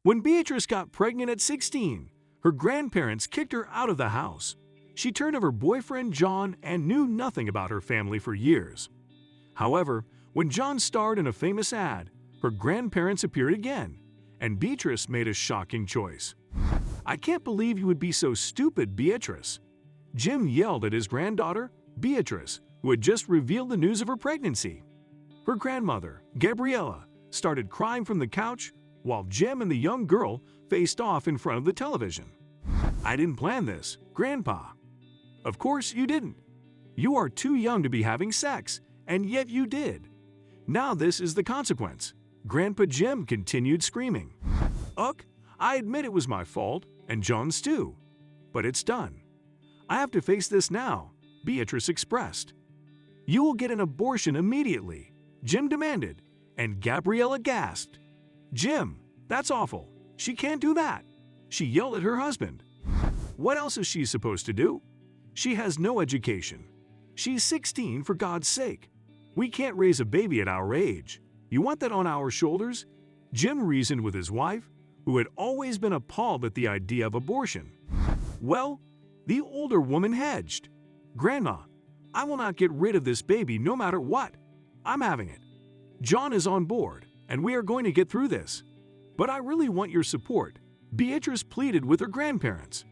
When Beatrice got pregnant at 16, her grandparents kicked her out of the house. She turned to her boyfriend John and knew nothing about her family for years. However, when John starred in a famous ad, her grandparents appeared again, and Beatrice made a shocking choice. "I can't believe you would be so stupid, Beatrice." Jim yelled at his granddaughter, Beatrice, who had just revealed the news of her pregnancy. Her grandmother, Gabriella, started crying from the couch while Jim and the young girl faced off in front of the television. "I didn't plan this, Grandpa." "Of course you didn't. You are too young to be having sex, and yet you did. Now this is the consequence." Grandpa Jim continued screaming. "Ugh, I admit it was my fault, and John's too. But it's done. I have to face this now," Beatrice expressed. "You will get an abortion immediately," Jim demanded, and Gabriella gasped. "Jim, that's awful. She can't do that," she yelled at her husband. "What else is she supposed to do? She has no education. She's 16, for God's sake. We can't raise a baby at our age. You want that on our shoulders?" Jim reasoned with his wife, who had always been appalled at the idea of abortion. Well, the older woman hedged. "Grandma, I will not get rid of this baby no matter what. I'm having it. John is on board, and we are going to get through this. But I really want your support," Beatrice pleaded with her grandparents.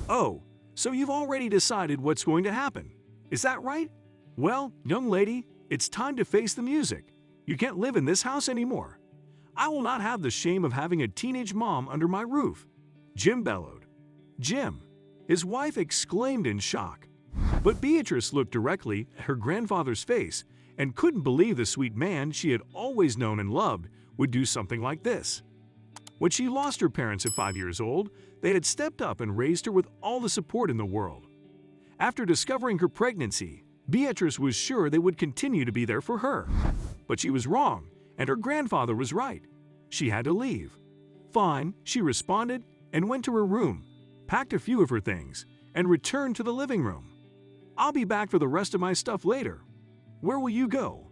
"Oh, so you've already decided what's going to happen. Is that right? Well, young lady, it's time to face the music. You can't live in this house anymore. I will not have the shame of having a teenage mom under my roof," Jim bellowed. "Jim," his wife exclaimed in shock. But Beatrice looked directly at her grandfather's face and couldn't believe the sweet man she had always known and loved would do something like this. When she lost her parents at 5 years old, they had stepped up and raised her with all the support in the world. After discovering her pregnancy, Beatrice was sure they would continue to be there for her. But she was wrong, and her grandfather was right. She had to leave. "Fine," she responded and went to her room, packed a few of her things, and returned to the living room. "I'll be back for the rest of my stuff later." "Where will you go?"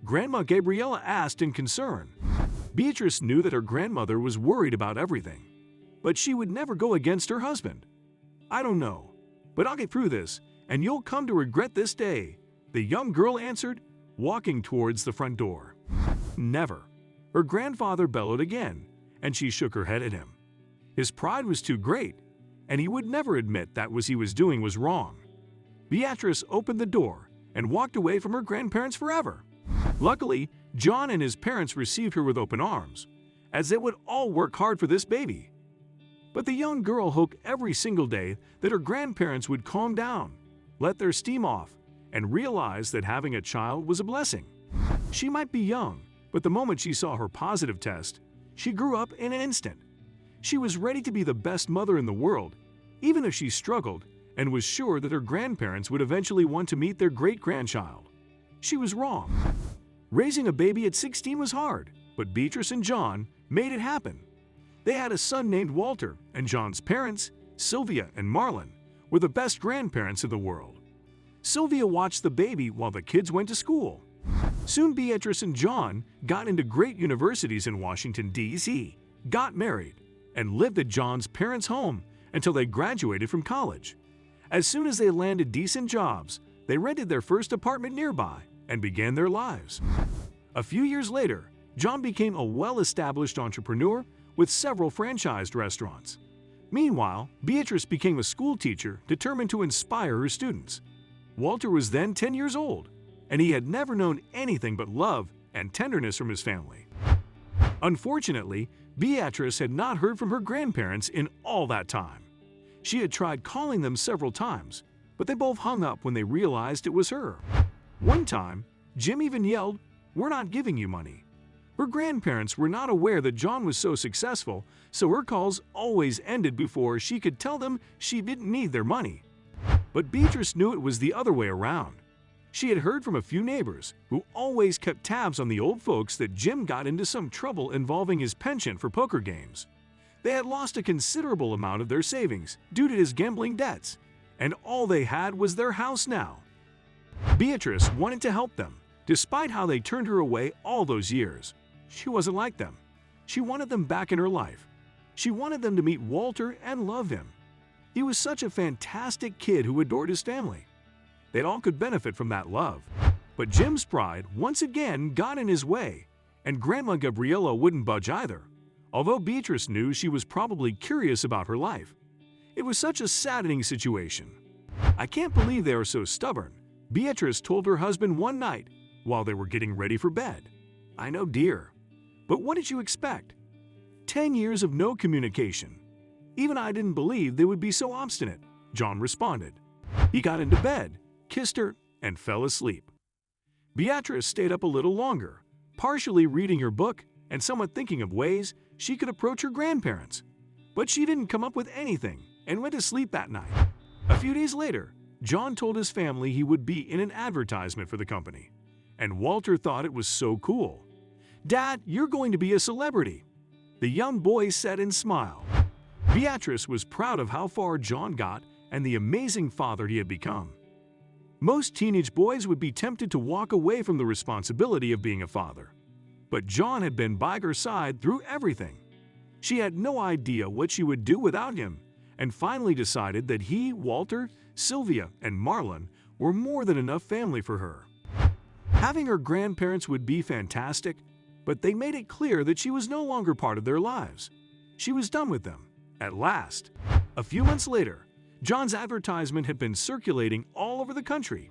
Grandma Gabriella asked in concern. Beatrice knew that her grandmother was worried about everything, but she would never go against her husband. "I don't know, but I'll get through this, and you'll come to regret this day," the young girl answered, walking towards the front door. "Never," her grandfather bellowed again, and she shook her head at him. His pride was too great, and he would never admit that what he was doing was wrong. Beatrice opened the door and walked away from her grandparents forever. Luckily, John and his parents received her with open arms, as they would all work hard for this baby. But the young girl hoped every single day that her grandparents would calm down, let their steam off, and realize that having a child was a blessing. She might be young, but the moment she saw her positive test, she grew up in an instant. She was ready to be the best mother in the world, even if she struggled, and was sure that her grandparents would eventually want to meet their great-grandchild. She was wrong. Raising a baby at 16 was hard, but Beatrice and John made it happen. They had a son named Walter, and John's parents, Sylvia and Marlon, were the best grandparents in the world. Sylvia watched the baby while the kids went to school. Soon Beatrice and John got into great universities in Washington, D.C., got married, and lived at John's parents' home until they graduated from college. As soon as they landed decent jobs, they rented their first apartment nearby and began their lives. A few years later, John became a well-established entrepreneur with several franchised restaurants. Meanwhile, Beatrice became a school teacher determined to inspire her students. Walter was then 10 years old, and he had never known anything but love and tenderness from his family. Unfortunately, Beatrice had not heard from her grandparents in all that time. She had tried calling them several times, but they both hung up when they realized it was her. One time, Jim even yelled, "We're not giving you money." Her grandparents were not aware that John was so successful, so her calls always ended before she could tell them she didn't need their money. But Beatrice knew it was the other way around. She had heard from a few neighbors who always kept tabs on the old folks that Jim got into some trouble involving his penchant for poker games. They had lost a considerable amount of their savings due to his gambling debts, and all they had was their house now. Beatrice wanted to help them, despite how they turned her away all those years. She wasn't like them. She wanted them back in her life. She wanted them to meet Walter and love him. He was such a fantastic kid who adored his family. They all could benefit from that love. But Jim's pride once again got in his way, and Grandma Gabriella wouldn't budge either, although Beatrice knew she was probably curious about her life. It was such a saddening situation. "I can't believe they are so stubborn," Beatrice told her husband one night while they were getting ready for bed. "I know, dear. But what did you expect? 10 years of no communication. Even I didn't believe they would be so obstinate," John responded. He got into bed, kissed her, and fell asleep. Beatrice stayed up a little longer, partially reading her book and somewhat thinking of ways she could approach her grandparents. But she didn't come up with anything and went to sleep that night. A few days later, John told his family he would be in an advertisement for the company, and Walter thought it was so cool. "Dad, you're going to be a celebrity," the young boy said and smiled. Beatrice was proud of how far John got and the amazing father he had become. Most teenage boys would be tempted to walk away from the responsibility of being a father. But John had been by her side through everything. She had no idea what she would do without him, and finally decided that he, Walter, Sylvia, and Marlon were more than enough family for her. Having her grandparents would be fantastic, but they made it clear that she was no longer part of their lives. She was done with them, at last. A few months later, John's advertisement had been circulating all over the country,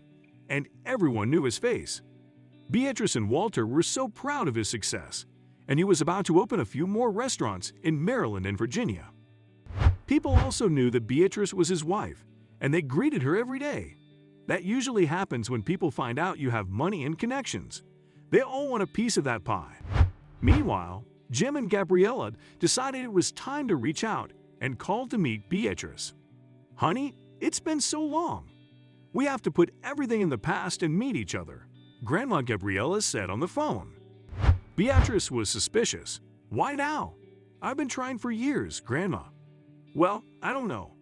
and everyone knew his face. Beatrice and Walter were so proud of his success, and he was about to open a few more restaurants in Maryland and Virginia. People also knew that Beatrice was his wife, and they greeted her every day. That usually happens when people find out you have money and connections. They all want a piece of that pie. Meanwhile, Jim and Gabriella decided it was time to reach out and called to meet Beatrice. "Honey, it's been so long. We have to put everything in the past and meet each other," Grandma Gabriella said on the phone. Beatrice was suspicious. "Why now? I've been trying for years, Grandma." "Well, I don't know.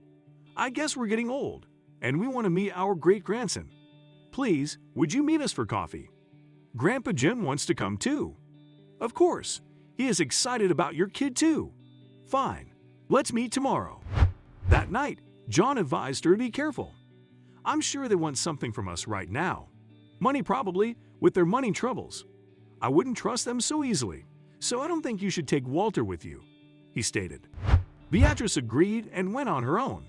I guess we're getting old, and we want to meet our great-grandson. Please, would you meet us for coffee? Grandpa Jim wants to come too." "Of course. He is excited about your kid too." "Fine. Let's meet tomorrow." That night, John advised her to be careful. "I'm sure they want something from us right now. Money probably, with their money troubles. I wouldn't trust them so easily, so I don't think you should take Walter with you," he stated. Beatrice agreed and went on her own.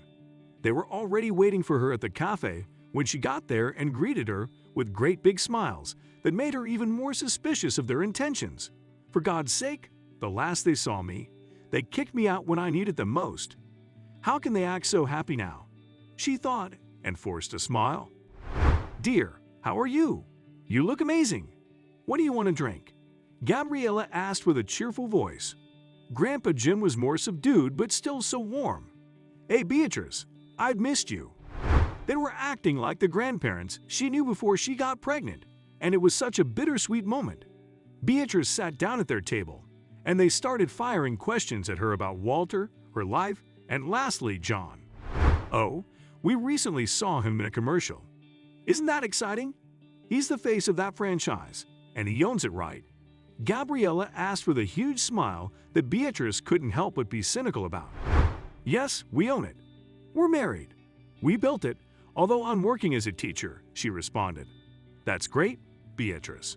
They were already waiting for her at the cafe when she got there and greeted her with great big smiles that made her even more suspicious of their intentions. "For God's sake, the last they saw me, they kicked me out when I needed them most. How can they act so happy now?" she thought, and forced a smile. "Dear, how are you? You look amazing. What do you want to drink?" Gabriella asked with a cheerful voice. Grandpa Jim was more subdued but still so warm. "Hey Beatrice, I'd missed you." They were acting like the grandparents she knew before she got pregnant, and it was such a bittersweet moment. Beatrice sat down at their table, and they started firing questions at her about Walter, her life, and lastly, John. "Oh, we recently saw him in a commercial. Isn't that exciting? He's the face of that franchise, and he owns it, right?" Gabriella asked with a huge smile that Beatrice couldn't help but be cynical about. "Yes, we own it. We're married. We built it, although I'm working as a teacher," she responded. "That's great, Beatrice.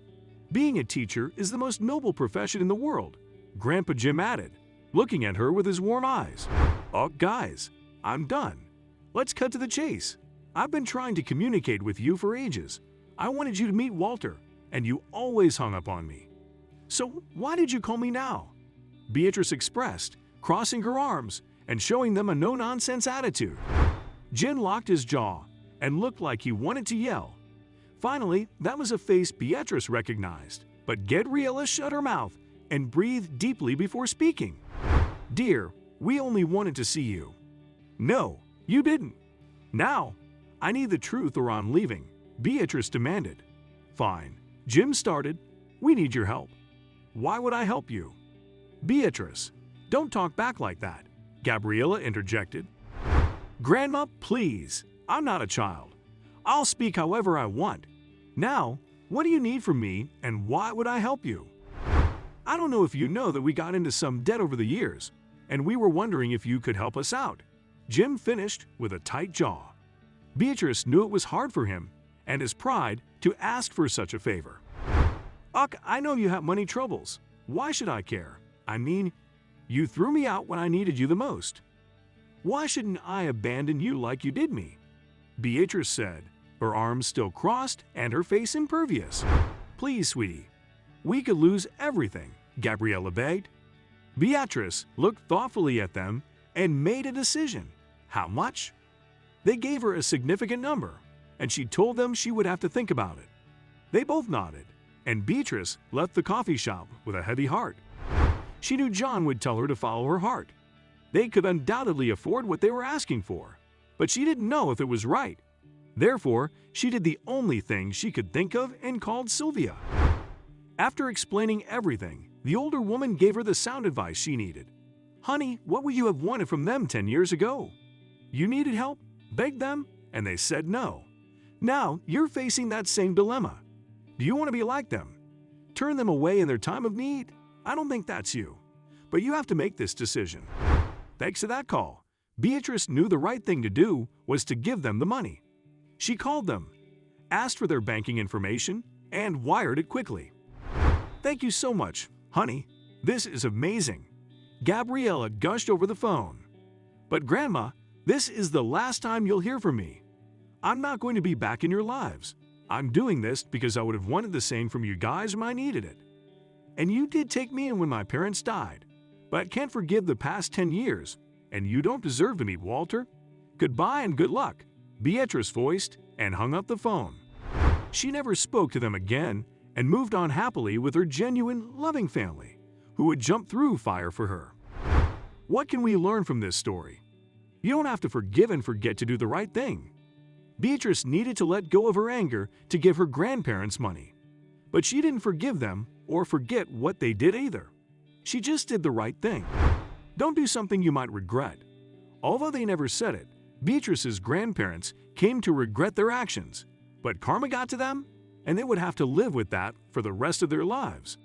Being a teacher is the most noble profession in the world," Grandpa Jim added, looking at her with his warm eyes. "Oh, guys, I'm done. Let's cut to the chase. I've been trying to communicate with you for ages. I wanted you to meet Walter, and you always hung up on me. So why did you call me now?" Beatrice expressed, crossing her arms and showing them a no-nonsense attitude. Jim locked his jaw and looked like he wanted to yell. Finally, that was a face Beatrice recognized, but Gabriella shut her mouth and breathed deeply before speaking. "Dear, we only wanted to see you." "No, you didn't. Now, I need the truth or I'm leaving," Beatrice demanded. "Fine," Jim started. "We need your help." "Why would I help you?" "Beatrice, don't talk back like that," Gabriella interjected. "Grandma, please. I'm not a child. I'll speak however I want. Now, what do you need from me and why would I help you?" "I don't know if you know that we got into some debt over the years, and we were wondering if you could help us out." Jim finished with a tight jaw. Beatrice knew it was hard for him and his pride to ask for such a favor. "Uck, I know you have money troubles. Why should I care? I mean, you threw me out when I needed you the most. Why shouldn't I abandon you like you did me?" Beatrice said, her arms still crossed and her face impervious. "Please, sweetie, we could lose everything," Gabriella begged. Beatrice looked thoughtfully at them and made a decision. How much? They gave her a significant number, and she told them she would have to think about it. They both nodded, and Beatrice left the coffee shop with a heavy heart. She knew John would tell her to follow her heart. They could undoubtedly afford what they were asking for, but she didn't know if it was right. Therefore, she did the only thing she could think of and called Sylvia. After explaining everything, the older woman gave her the sound advice she needed. "Honey, what would you have wanted from them 10 years ago? You needed help, begged them, and they said no. Now you're facing that same dilemma. Do you want to be like them? Turn them away in their time of need? I don't think that's you. But you have to make this decision." Thanks to that call, Beatrice knew the right thing to do was to give them the money. She called them, asked for their banking information, and wired it quickly. "Thank you so much, honey. This is amazing," Gabriella gushed over the phone. "But Grandma, this is the last time you'll hear from me. I'm not going to be back in your lives. I'm doing this because I would have wanted the same from you guys when I needed it. And you did take me in when my parents died, but I can't forgive the past 10 years, and you don't deserve to meet Walter. Goodbye and good luck," Beatrice voiced and hung up the phone. She never spoke to them again and moved on happily with her genuine, loving family, who would jump through fire for her. What can we learn from this story? You don't have to forgive and forget to do the right thing. Beatrice needed to let go of her anger to give her grandparents money. But she didn't forgive them or forget what they did either. She just did the right thing. Don't do something you might regret. Although they never said it, Beatrice's grandparents came to regret their actions, but karma got to them, and they would have to live with that for the rest of their lives.